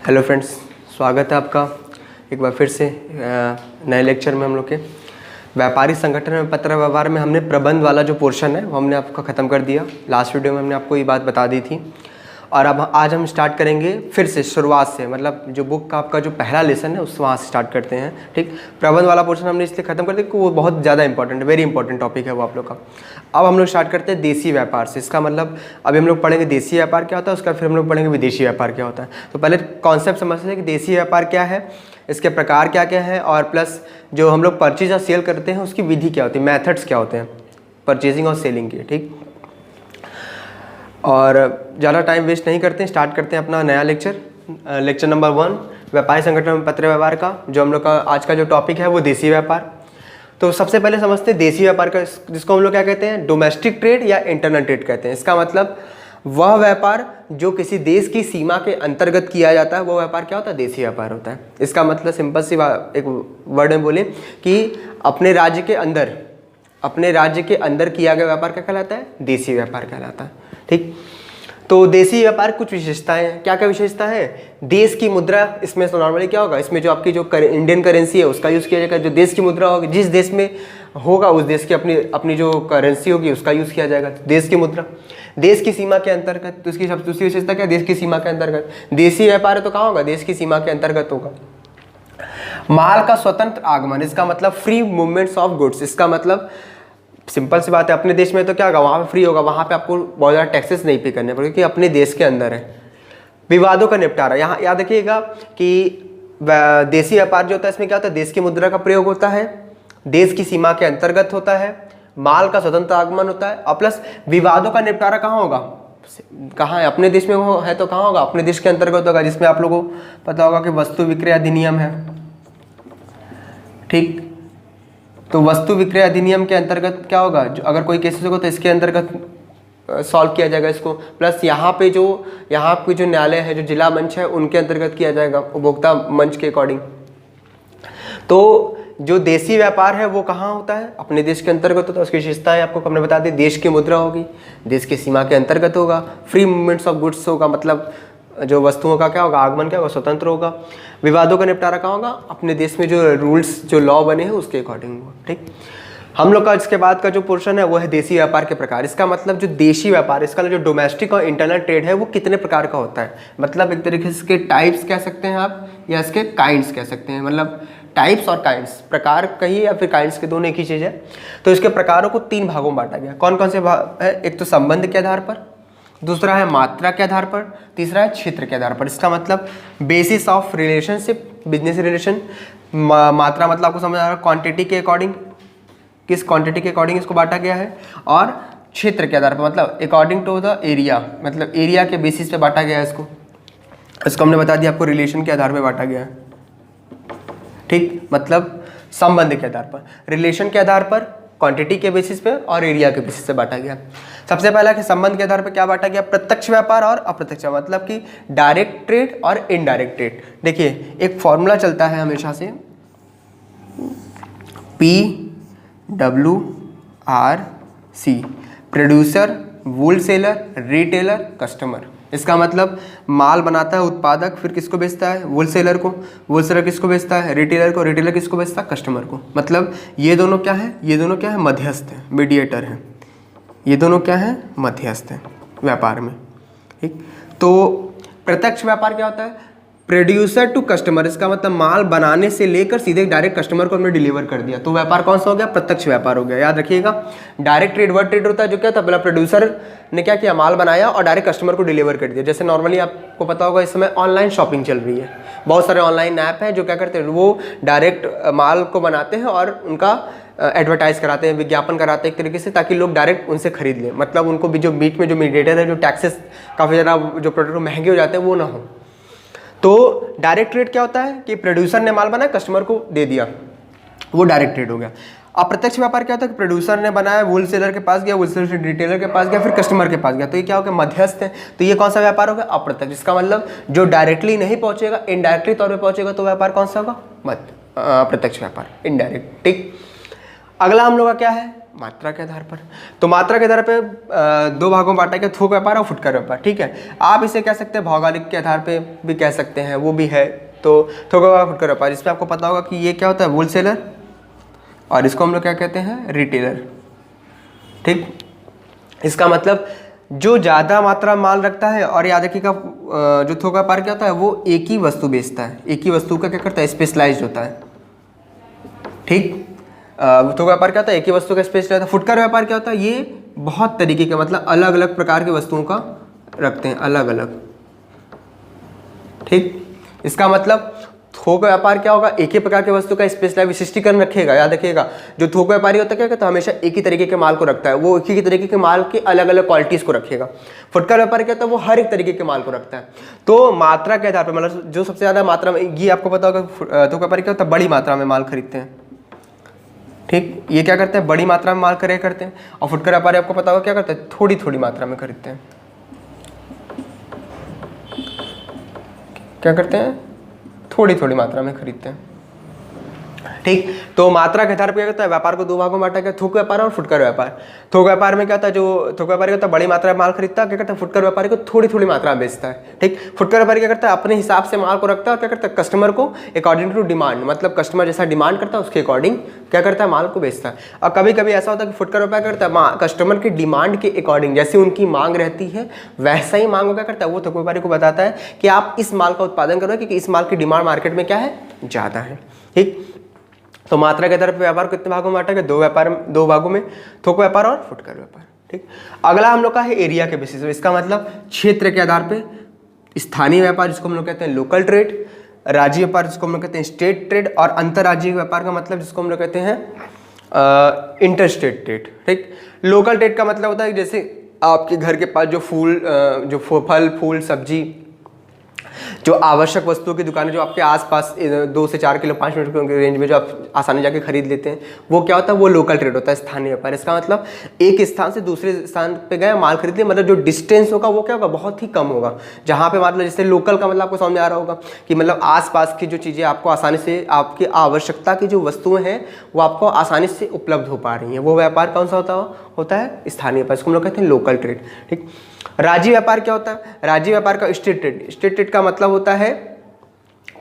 Hello friends, स्वागत है आपका एक बार फिर से नए लेक्चर में। हम लोग के व्यापारी संगठन में पत्र व्यवहार में हमने प्रबंध वाला जो पोर्शन है वो हमने आपका ख़त्म कर दिया। लास्ट वीडियो में हमने आपको ये बात बता दी थी और अब आज हम स्टार्ट करेंगे फिर से शुरुआत से, मतलब जो बुक का आपका जो पहला लेसन है उस वहाँ से स्टार्ट करते हैं। ठीक, प्रबंध वाला पोर्शन हमने इसलिए ख़त्म कर दिया कि वो बहुत ज़्यादा इंपॉर्टेंट, वेरी इंपॉर्टेंट टॉपिक है वो आप लोग का। अब हम लोग स्टार्ट करते हैं देसी व्यापार से। इसका मतलब अभी हम लोग पढ़ेंगे देसी व्यापार क्या होता है, उसका फिर हम लोग पढ़ेंगे विदेशी व्यापार क्या होता है। तो पहले कॉन्सेप्ट समझते हैं कि देसी व्यापार क्या है, इसके प्रकार क्या क्या है, और प्लस जो हम लोग परचेज और सेल करते हैं उसकी विधि क्या होती है, मेथड्स क्या होते हैं परचेजिंग और सेलिंग के। ठीक, और ज़्यादा टाइम वेस्ट नहीं करते हैं, स्टार्ट करते हैं अपना नया लेक्चर, लेक्चर नंबर 1 व्यापारी संगठन में पत्र व्यवहार का। जो हम लोग का आज का जो टॉपिक है वो देसी व्यापार। तो सबसे पहले समझते हैं देसी व्यापार का, जिसको हम लोग क्या कहते हैं, डोमेस्टिक ट्रेड या इंटरनल ट्रेड कहते हैं। इसका मतलब वह व्यापार जो किसी देश की सीमा के अंतर्गत किया जाता है वो व्यापार क्या होता है, देसी व्यापार होता है। इसका मतलब सिंपल सी एक वर्ड में बोले कि अपने राज्य के अंदर किया गया व्यापार क्या कहलाता है, देसी व्यापार कहलाता है। ठीक, तो देसी व्यापार कुछ विशेषताएं हैं। क्या क्या विशेषता है, देश की मुद्रा, इसमें तो नॉर्मली क्या होगा, इसमें जो आपकी जो इंडियन करेंसी है उसका यूज़ किया जाएगा। जो देश की मुद्रा होगी, जिस देश में होगा उस देश की अपनी जो करेंसी होगी उसका यूज़ किया जाएगा। देश की मुद्रा, देश की सीमा के अंतर्गत, तो इसकी सबसे दूसरी विशेषता क्या, देश की सीमा के अंतर्गत। देसी व्यापार है तो कहाँ होगा, देश की सीमा के अंतर्गत होगा। माल का स्वतंत्र आगमन, इसका मतलब फ्री मूवमेंट्स ऑफ गुड्स। इसका मतलब सिंपल सी बात है, अपने देश में तो क्या होगा, वहाँ पे फ्री होगा, वहाँ पे आपको बहुत ज़्यादा टैक्सेस नहीं पे करने पड़ेंगे, क्योंकि अपने देश के अंदर है। विवादों का निपटारा, यहाँ याद रखिएगा कि देसी व्यापार जो होता है इसमें क्या होता है, देश की मुद्रा का प्रयोग होता है, देश की सीमा के अंतर्गत होता है, माल का स्वतंत्र आगमन होता है, और प्लस विवादों का निपटारा कहाँ होगा, कहाँ है, अपने देश में वो है तो कहाँ होगा, अपने देश के अंतर्गत होगा, जिसमें आप लोगों को पता होगा कि वस्तु विक्रय अधिनियम है। ठीक, तो वस्तु विक्रय अधिनियम के अंतर्गत क्या होगा, जो अगर कोई केसेस होगा तो इसके अंतर्गत सॉल्व किया जाएगा इसको। प्लस यहाँ पे जो न्यायालय है, जो जिला मंच है, उनके अंतर्गत किया जाएगा उपभोक्ता मंच के अकॉर्डिंग। तो जो देसी व्यापार है वो कहाँ होता है, अपने देश के अंतर्गत होता है। उसकी विशेषताएं आपको हमने बता दी, देश की मुद्रा होगी, देश की सीमा के अंतर्गत होगा, फ्री मूवमेंट्स ऑफ गुड्स होगा, मतलब जो वस्तुओं का क्या होगा, आगमन क्या होगा, स्वतंत्र होगा। विवादों का निपटारा कहाँ होगा, अपने देश में जो रूल्स, जो लॉ बने हैं उसके अकॉर्डिंग होगा। ठीक, हम लोग का इसके बाद का जो पोर्शन है वो है देसी व्यापार के प्रकार। इसका मतलब जो देशी व्यापार, इसका जो डोमेस्टिक और इंटरनल ट्रेड है वो कितने प्रकार का होता है, मतलब एक तरीके से इसके टाइप्स कह सकते हैं आप, या इसके काइंड्स कह सकते हैं। मतलब टाइप्स और काइंड्स, प्रकार कहिए या फिर काइंड्स के, दोनों एक ही चीज़ है। तो इसके प्रकारों को 3 भागों में बांटा गया। कौन कौन से भाग है, एक तो संबंध के आधार पर, दूसरा है मात्रा के आधार पर, तीसरा है क्षेत्र के आधार पर। इसका मतलब basis of relationship, business relation. मात्रा मतलब आपको समझ आ रहा है, क्वांटिटी के अकॉर्डिंग, किस क्वांटिटी के अकॉर्डिंग इसको बांटा गया है, और क्षेत्र के आधार पर, मतलब अकॉर्डिंग टू द एरिया, मतलब एरिया के बेसिस पे बांटा गया है इसको हमने बता दिया आपको, रिलेशन के आधार पर बांटा गया है। ठीक, मतलब संबंध के आधार पर, रिलेशन के आधार पर, क्वांटिटी के बेसिस पे और एरिया के बेसिस पे बांटा गया। सबसे पहला कि संबंध के आधार पर क्या बांटा गया, प्रत्यक्ष व्यापार और अप्रत्यक्ष, मतलब कि डायरेक्ट ट्रेड और इनडायरेक्ट ट्रेड। देखिए एक फॉर्मूला चलता है हमेशा से, PWRC, producer, wholesaler, retailer, customer. इसका मतलब माल बनाता है उत्पादक, फिर किसको बेचता है, होलसेलर को, होलसेलर किसको बेचता है, रिटेलर को, रिटेलर किसको बेचता है, कस्टमर को। मतलब ये दोनों क्या है, ये दोनों क्या है, मध्यस्थ है, मीडिएटर है। ये दोनों क्या है, मध्यस्थ है व्यापार में। ठीक, तो प्रत्यक्ष व्यापार क्या होता है, प्रोड्यूसर टू कस्टमर। इसका मतलब माल बनाने से लेकर सीधे डायरेक्ट कस्टमर को हमने डिलीवर कर दिया, तो व्यापार कौन सा हो गया, प्रत्यक्ष व्यापार हो गया। याद रखिएगा, डायरेक्ट ट्रेड वह ट्रेड होता है जो क्या था, पहला प्रोड्यूसर ने क्या किया, माल बनाया और डायरेक्ट कस्टमर को डिलीवर कर दिया। जैसे नॉर्मली आपको पता होगा इस समय ऑनलाइन शॉपिंग चल रही है, बहुत सारे ऑनलाइन ऐप हैं जो क्या करते हैं, वो डायरेक्ट माल को बनाते हैं और उनका एडवर्टाइज कराते हैं, विज्ञापन कराते हैं एक तरीके से, ताकि लोग डायरेक्ट उनसे खरीद लें। मतलब उनको भी जो बीच में जो मीडिएटर है, जो टैक्सेस काफ़ी ज़्यादा जो प्रोडक्ट महंगे हो जाते हैं वो ना हो। तो डायरेक्ट ट्रेड क्या होता है कि प्रोड्यूसर ने माल बनाया, कस्टमर को दे दिया, वो डायरेक्ट ट्रेड हो गया। अप्रत्यक्ष व्यापार क्या होता है कि प्रोड्यूसर ने बनाया, होलसेलर के पास गया, होलसेलर से रिटेलर के पास गया, फिर कस्टमर के पास गया, तो ये क्या हो गया, मध्यस्थ है। तो ये कौन सा व्यापार होगा, अप्रत्यक्ष। इसका मतलब जो डायरेक्टली नहीं पहुंचेगा, इनडायरेक्टली तौर पर पहुंचेगा, तो व्यापार कौन सा होगा, अप्रत्यक्ष व्यापार, इनडायरेक्ट। ठीक, अगला हम लोग का क्या है, मात्रा के आधार पर। तो मात्रा के आधार पे दो भागों में बांटा गया, थोक व्यापार और फुटकर व्यापार। ठीक है, आप इसे कह सकते हैं भौगोलिक के आधार पे भी कह सकते हैं, वो भी है। तो थोक व्यापार फुटकर व्यापार, इसमें आपको पता होगा कि ये क्या होता है, होलसेलर, और इसको हम लोग क्या कहते हैं, रिटेलर। ठीक, इसका मतलब जो ज़्यादा मात्रा में माल रखता है, और याद रखिएगा जो थोक व्यापार क्या होता है, वो एक ही वस्तु बेचता है, एक ही वस्तु का क्या करता है, स्पेशलाइज्ड होता है। ठीक, थोक व्यापार क्या होता है, एक ही वस्तु का स्पेशलाइज्ड होता है। फुटकर व्यापार क्या होता है, ये बहुत तरीके के, मतलब अलग अलग प्रकार की वस्तुओं का रखते हैं, अलग अलग। ठीक, इसका मतलब थोक व्यापार क्या होगा, एक ही प्रकार की वस्तु का स्पेशलाइज्ड विशिष्टीकरण रखेगा। याद रखिएगा, जो थोक व्यापारी होता है क्या करता है, हमेशा एक ही तरीके के माल को रखता है, वो एक ही तरीके के माल के अलग अलग क्वालिटीज को रखेगा। फुटकर व्यापारी क्या होता है, वो हर एक तरीके के माल को रखता है। तो मात्रा के आधार पर, मतलब जो सबसे ज्यादा मात्रा में, ये आपको पता होगा, थोक व्यापारी क्या होता है, बड़ी मात्रा में माल खरीदते हैं। ठीक, ये क्या करते हैं, बड़ी मात्रा में माल करते हैं। और फुटकर व्यापारी आपको पता होगा क्या करते हैं, थोड़ी थोड़ी मात्रा में खरीदते हैं। क्या करते हैं, थोड़ी थोड़ी मात्रा में खरीदते हैं। ठीक, तो मात्रा के आधार पर क्या करता है, व्यापार को दो भागों में बांटा गया, थोक व्यापार और फुटकर व्यापार। थोक व्यापार में क्या होता है, जो थोक व्यापारी होता है बड़ी मात्रा में माल खरीदता है, क्या करता है, फुटकर व्यापारी को थोड़ी थोड़ी मात्रा में बेचता है। ठीक, फुटकर व्यापारी क्या करता है, अपने हिसाब से माल को रखता है, और क्या करता है, कस्टमर को अकॉर्डिंग टू डिमांड, मतलब कस्टमर जैसा डिमांड करता है उसके अकॉर्डिंग क्या करता है, माल को बेचता है। और कभी कभी ऐसा होता है कि फुटकर व्यापार करता है कस्टमर की डिमांड के अकॉर्डिंग, जैसे उनकी मांग रहती है वैसा ही मांग क्या करता है, वो थोक व्यापारी को बताता है कि आप इस माल का उत्पादन करो, क्योंकि इस माल की डिमांड मार्केट में क्या है, ज़्यादा है। ठीक, तो मात्रा के आधार पर व्यापार कितने भागों में बांटा गया, दो भागों में, थोक व्यापार और फुटकर व्यापार। ठीक, अगला हम लोग का है एरिया के बेसिस पे, इसका मतलब क्षेत्र के आधार पे स्थानीय व्यापार जिसको हम लोग कहते हैं लोकल ट्रेड, राज्य व्यापार जिसको हम लोग कहते हैं स्टेट ट्रेड, और अंतर्राज्यीय व्यापार का मतलब जिसको हम लोग कहते हैं इंटर स्टेट ट्रेड। ठीक, लोकल ट्रेड का मतलब होता है जैसे आपके घर के पास जो फल फूल सब्जी, जो आवश्यक वस्तुओं की दुकानें जो आपके आसपास 2 से 4 किलो 5 मिनट के रेंज में जो आप आसानी जाके खरीद लेते हैं, वो क्या होता है, वो लोकल ट्रेड होता है, स्थानीय व्यापार। इसका मतलब एक स्थान से दूसरे स्थान पे गए माल खरीद लिया, मतलब जो डिस्टेंस होगा वो क्या होगा, बहुत ही कम होगा। जहाँ पे मतलब जैसे लोकल का मतलब आपको समझ में आ रहा होगा कि मतलब आसपास की जो चीज़ें आपको आसानी से, आपकी आवश्यकता की जो वस्तुएं हैं वो आपको आसानी से उपलब्ध हो पा रही हैं, वो व्यापार कौन सा होता है, स्थानीय व्यापार, इसको हम लोग कहते हैं लोकल ट्रेड। ठीक, राज्य व्यापार क्या होता है, राज्य व्यापार का स्टेट ट्रेड का मतलब होता है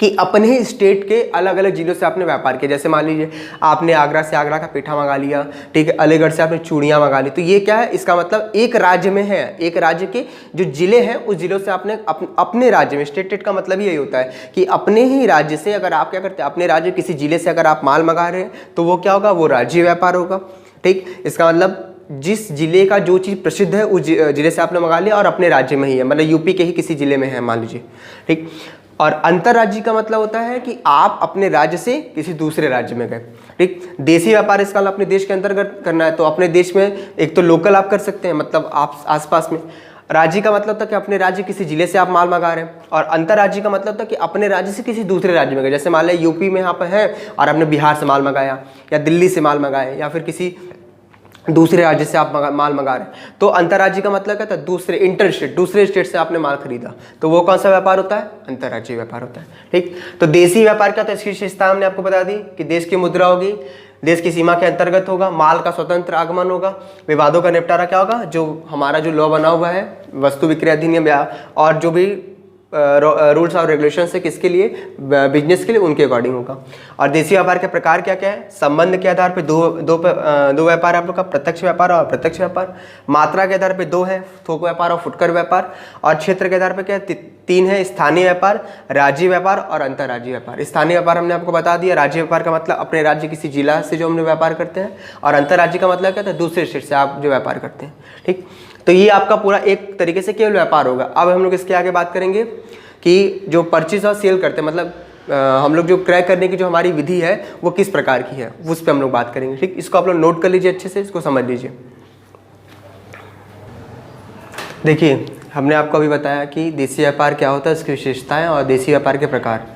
कि अपने ही स्टेट के अलग अलग जिलों से आपने व्यापार किया। जैसे मान लीजिए आपने आगरा से आगरा का पेठा मंगा लिया, ठीक है, अलीगढ़ से आपने चूड़ियाँ मंगा ली, तो ये क्या है, इसका मतलब एक राज्य में है, एक राज्य के जो जिले हैं उस जिलों से आपने अपने राज्य में, स्टेट ट्रेड का मतलब यही होता है कि अपने ही राज्य से अगर आप क्या करते हैं, अपने राज्य किसी जिले से अगर आप माल मंगा रहे हैं तो वो क्या होगा, वो राज्य व्यापार होगा। ठीक, इसका मतलब जिस जिले का जो चीज़ प्रसिद्ध है उस जिले से आपने मंगा लिया और अपने राज्य में ही है, मतलब यूपी के ही किसी जिले में है मान लीजिए। ठीक, और अंतर्राज्यीय का मतलब होता है कि आप अपने राज्य से किसी दूसरे राज्य में गए। ठीक, देशी व्यापार इसका अपने देश के अंतर्गत करना है, तो अपने देश में एक तो लोकल आप कर सकते हैं, मतलब आप आसपास में। राज्य का मतलब था कि अपने राज्य किसी जिले से आप माल मंगा रहे हैं, और अंतर्राज्यीय का मतलब था कि अपने राज्य से किसी दूसरे राज्य में गए। जैसे मान लिया यूपी में यहाँ पर है और आपने बिहार से माल मंगाया, या दिल्ली से माल मंगाया, या फिर किसी दूसरे राज्य से आप माल मंगा रहे हैं, तो अंतर्राज्यीय का मतलब क्या था, दूसरे स्टेट से आपने माल खरीदा, तो वो कौन सा व्यापार होता है, अंतर्राज्यीय व्यापार होता है। ठीक, तो देशी व्यापार क्या होता है, इसकी विशेषता हमने आपको बता दी कि देश की मुद्रा होगी, देश की सीमा के अंतर्गत होगा, माल का स्वतंत्र आगमन होगा, विवादों का निपटारा क्या होगा, जो हमारा जो लॉ बना हुआ है वस्तु विक्रय अधिनियम और जो भी रूल्स और रेगुलेशंस है किसके लिए, बिजनेस के लिए, उनके अकॉर्डिंग होगा। और देशी व्यापार के प्रकार क्या क्या है, संबंध के आधार पे दो व्यापार आप लोग का, प्रत्यक्ष व्यापार और अप्रत्यक्ष व्यापार। मात्रा के आधार पे 2 है, थोक व्यापार और फुटकर व्यापार। और क्षेत्र के आधार पे क्या है, 3 है, स्थानीय व्यापार, राज्य व्यापार और अंतर्राज्यीय व्यापार। स्थानीय व्यापार हमने आपको बता दिया, राज्य व्यापार का मतलब अपने राज्य किसी जिला से जो हमने व्यापार करते हैं, और अंतर्राज्य का मतलब क्या होता है, दूसरे स्टेट से आप जो व्यापार करते हैं। ठीक, तो ये आपका पूरा एक तरीके से केवल व्यापार होगा। अब हम लोग इसके आगे बात करेंगे कि जो परचेज और सेल करते हैं, मतलब हम लोग जो क्रय करने की जो हमारी विधि है वो किस प्रकार की है, उस पर हम लोग बात करेंगे। ठीक, इसको आप लोग नोट कर लीजिए, अच्छे से इसको समझ लीजिए। देखिए, हमने आपको अभी बताया कि देशी व्यापार क्या होता है, इसकी विशेषताएं और देशी व्यापार के प्रकार।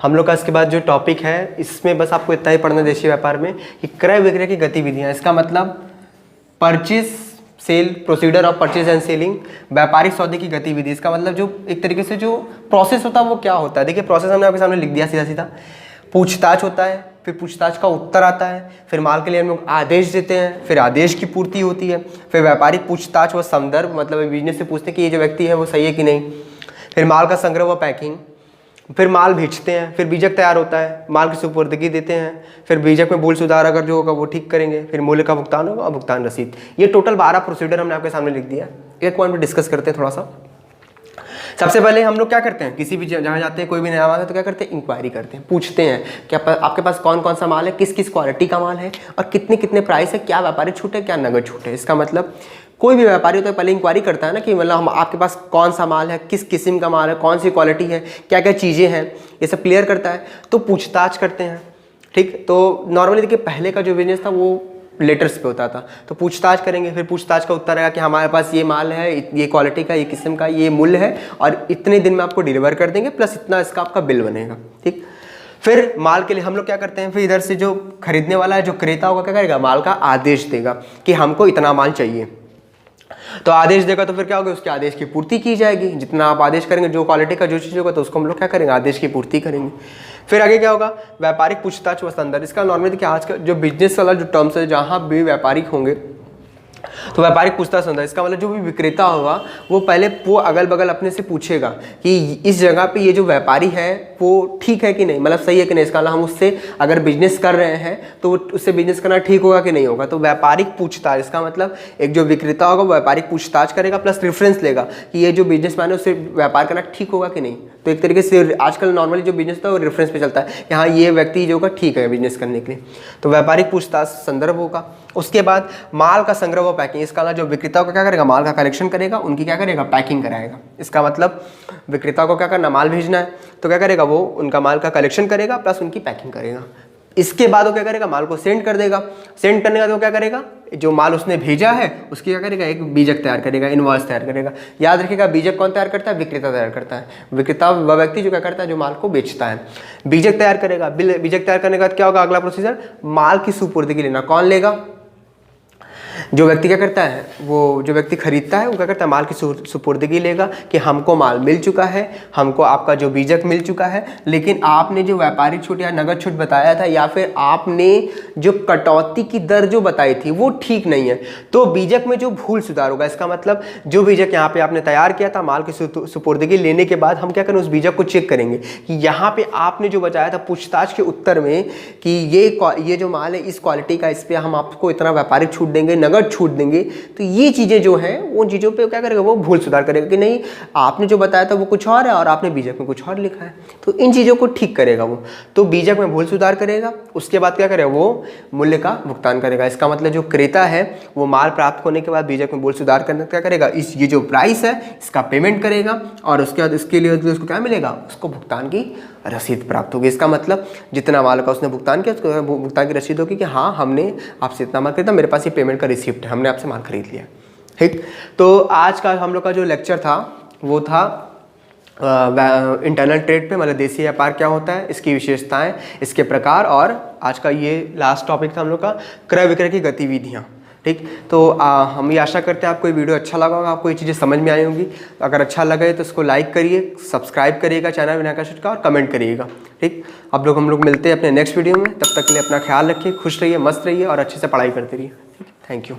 हम लोग का इसके बाद जो टॉपिक है इसमें बस आपको इतना ही पढ़ना है देशी व्यापार में कि क्रय विक्रय की गतिविधियाँ, इसका मतलब purchase sale, procedure of purchase and selling, व्यापारिक सौदे की गतिविधि। इसका मतलब जो एक तरीके से जो प्रोसेस होता है वो क्या होता है। देखिए, प्रोसेस हमने आपके सामने लिख दिया सीधा सीधा। पूछताछ होता है, फिर पूछताछ का उत्तर आता है, फिर माल के लिए हम लोग आदेश देते हैं, फिर आदेश की पूर्ति होती है, फिर व्यापारिक पूछताछ व संदर्भ, मतलब बिजनेस से पूछते हैं कि ये जो व्यक्ति है वो सही है कि नहीं, फिर माल का संग्रह व पैकिंग, फिर माल भेजते हैं, फिर बीजक तैयार होता है, माल की सुपुर्दगी देते हैं, फिर बीजक में भूल सुधार अगर जो होगा वो ठीक करेंगे, फिर मूल्य का भुगतान होगा और भुगतान रसीद। ये टोटल 12 प्रोसीजर हमने आपके सामने लिख दिया। एक पॉइंट पे डिस्कस करते हैं थोड़ा सा। सबसे पहले हम लोग क्या करते हैं, किसी भी जहाँ जाते हैं, कोई भी नया माल है तो क्या करते हैं, इंक्वायरी करते हैं, पूछते हैं कि आपके पास कौन कौन सा माल है, किस किस क्वालिटी का माल है और कितने कितने प्राइस है, क्या व्यापारी छूट है, क्या नगद छूट है। इसका मतलब कोई भी व्यापारी होता है पहले इंक्वायरी करता है ना कि मतलब हम आपके पास कौन सा माल है, किस किस्म का माल है, कौन सी क्वालिटी है, क्या क्या चीज़ें हैं, ये सब क्लियर करता है, तो पूछताछ करते हैं। ठीक, तो नॉर्मली देखिए पहले का जो बिजनेस था वो लेटर्स पे होता था, तो पूछताछ करेंगे, फिर पूछताछ का उत्तर आएगा कि हमारे पास ये माल है, ये क्वालिटी का, ये किस्म का, ये मूल्य है और इतने दिन में आपको डिलीवर कर देंगे, प्लस इतना इसका आपका बिल बनेगा। ठीक, फिर माल के लिए हम लोग क्या करते हैं, फिर इधर से जो खरीदने वाला है, जो क्रेता होगा, क्या करेगा, माल का आदेश देगा कि हमको इतना माल चाहिए। तो आदेश देगा तो फिर क्या होगा, उसके आदेश की पूर्ति की जाएगी। जितना आप आदेश करेंगे, जो क्वालिटी का जो चीज़ होगा, तो उसको हम लोग क्या करेंगे, आदेश की पूर्ति करेंगे। फिर आगे क्या होगा, व्यापारिक पूछताछ व संदर्भ। इसका नॉर्मली देखिए आज का जो बिजनेस वाला जो टर्म्स है, जहाँ भी व्यापारिक होंगे तो व्यापारिक पूछताछ संदर्भ, इसका मतलब जो भी विक्रेता होगा वो पहले वो अगल बगल अपने से पूछेगा कि इस जगह पे ये जो व्यापारी है वो ठीक है कि नहीं, मतलब सही है कि नहीं। इसका मतलब हम उससे अगर बिजनेस कर रहे हैं तो उससे बिजनेस करना ठीक होगा कि नहीं होगा। तो व्यापारिक पूछताछ, इसका मतलब एक जो विक्रेता होगा वो व्यापारिक पूछताछ करेगा, प्लस रेफरेंस लेगा कि ये जो बिजनेसमैन है उससे व्यापार करना ठीक होगा कि नहीं। तो एक तरीके से आजकल नॉर्मली जो बिजनेस था वो रेफरेंस पे चलता है कि हाँ ये व्यक्ति जो होगा ठीक है बिजनेस करने के लिए। तो व्यापारिक पूछताछ संदर्भ होगा। उसके बाद माल का संग्रह व पैकिंग, इसका मतलब जो विक्रेता को क्या करेगा, माल का कलेक्शन करेगा, उनकी क्या करेगा, पैकिंग कराएगा। इसका मतलब विक्रेता को क्या करना, माल भेजना है तो क्या करेगा, वो उनका माल का कलेक्शन करेगा प्लस उनकी पैकिंग करेगा। इसके बाद वो क्या करेगा, माल को सेंड कर देगा। सेंड करने का तो क्या करेगा, जो माल उसने भेजा है उसकी क्या करेगा, एक बीजक तैयार करेगा, इनवॉइस तैयार करेगा। याद रखिएगा बीजक कौन तैयार करता है, विक्रेता तैयार करता है। विक्रेता वह व्यक्ति जो क्या करता है, जो माल को बेचता है। बीजक तैयार करेगा, बीजक तैयार करने के बाद क्या होगा, अगला प्रोसीजर, माल की सुपुर्दगी लेना। कौन लेगा, जो व्यक्ति क्या करता है, वो जो व्यक्ति खरीदता है वो क्या करता है, माल की सुपुर्दगी लेगा कि हमको माल मिल चुका है, हमको आपका जो बीजक मिल चुका है, लेकिन आपने जो व्यापारिक छूट या नगद छूट बताया था या फिर आपने जो कटौती की दर जो बताई थी वो ठीक नहीं है। तो बीजक में जो भूल सुधार होगा, इसका मतलब जो बीजक यहाँ पे आपने तैयार किया था, माल की सुपुर्दगी लेने के बाद हम क्या करें, उस बीजक को चेक करेंगे कि यहाँ पे आपने जो बताया था पूछताछ के उत्तर में कि ये जो माल है इस क्वालिटी का, इस पर हम आपको इतना व्यापारिक छूट देंगे, नगद छूट देंगे। तो ये चीजें जो हैं उन चीजों पे क्या करेगा, वो भूल सुधार करेगा कि नहीं आपने जो बताया था वो कुछ और है और आपने बीजक में कुछ और लिखा है। तो इन चीजों को ठीक करेगा वो। तो बीजक में भूल सुधार करेगा। उसके बाद क्या करेगा, वो मूल्य का भुगतान करेगा। इसका मतलब जो क्रेता है वो माल प्राप्त होने के बाद बीजक में भूल सुधार करने क्या करेगा, ये जो प्राइस है इसका पेमेंट करेगा और उसके बाद इसके लिए उसको क्या मिलेगा, उसको भुगतान की रसीद प्राप्त होगी। इसका मतलब जितना माल का उसने भुगतान किया उसको भुगतान की रसीद होगी कि हाँ हमने आपसे इतना माल खरीदा, मेरे पास ये पेमेंट का रिसिप्ट है, हमने आपसे माल खरीद लिया। ठीक, तो आज का हम लोग का जो लेक्चर था वो था इंटरनल ट्रेड पे, मतलब देसी व्यापार क्या होता है, इसकी विशेषताएं, इसके प्रकार, और आज का ये लास्ट टॉपिक था हम लोग का क्रय विक्रय की गतिविधियाँ। ठीक, तो हम ये आशा करते हैं आपको ये वीडियो अच्छा लगा होगा, आपको ये चीज़ें समझ में आई होंगी। अगर अच्छा लगे तो इसको लाइक करिए, सब्सक्राइब करिएगा चैनल विनायक आशीष का और कमेंट करिएगा। ठीक, हम लोग मिलते हैं अपने नेक्स्ट वीडियो में। तब तक के लिए अपना ख्याल रखिए, खुश रहिए, मस्त रहिए और अच्छे से पढ़ाई करते रहिए। Thank you.